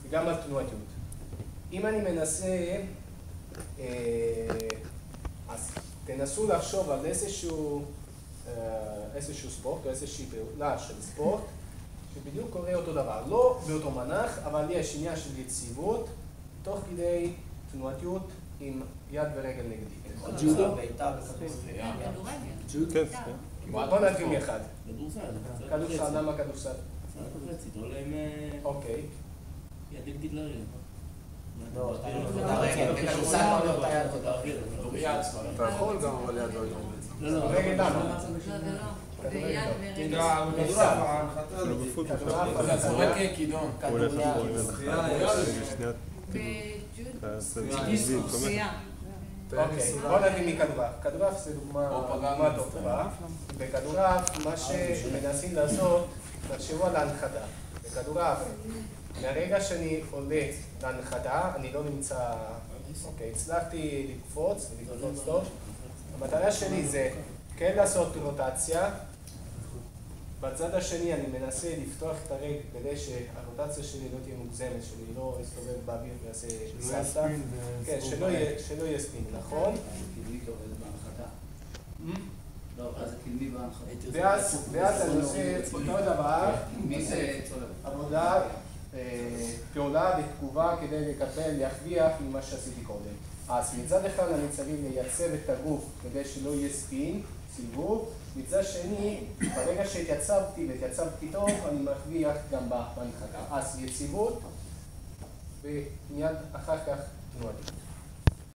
וגם על תנועתיות. אם אני מנסה, אז תנסו לחשוב על איזשהו ספורט או איזושהי פעולה של ספורט שבדיוק קורה אותו דבר. לא באותו מנח, אבל יש עניין של יציבות תוך כדי תנועתיות עם יד ורגל נגדית. ג'ודו? כן. בוא נדגים אחד. כדורסל. כדורסל, למה כדורסל? תולה עם אוקיי. יד נגדית לרגל. לא, בכדורסל לא באותה יד. אתה יכול גם אבל יד רגל. לא, רגל למה? לא בפוטבול. אתה זורק כידון. אוקיי, בוא נגיד מכדורעף. כדורעף זה דוגמה טובה. בכדורעף, מה שמנסים לעשות, תחשבו על ההנחתה. בכדורעף, מהרגע שאני עולה להנחתה, אני לא נמצא, אוקיי, הצלחתי לקפוץ ולקפוץ טוב. המטרה שלי זה כן לעשות רוטציה. בצד השני אני מנסה לפתוח את הרגל כדי שהרוטציה שלי לא תהיה מוגזמת, שלי לא יסתובב באוויר ויעשה סלטה. כן, שלא יהיה ספין, נכון? קדמי עובד בהנחתה. לא, אז הקדמי בהנחתה. ואז אני עושה אותו דבר, עבודה, פעולה בתגובה כדי לקבל, להרוויח ממה שעשיתי קודם. אז מצד אחד אני צריך לייצב את הגוף כדי שלא יהיה ספין, סיבוב. מצד שני, ברגע שהתייצבתי והתייצבתי טוב, אני מרוויח גם בהנחתה. אז יציבות, ומיד אחר כך תנועתיות.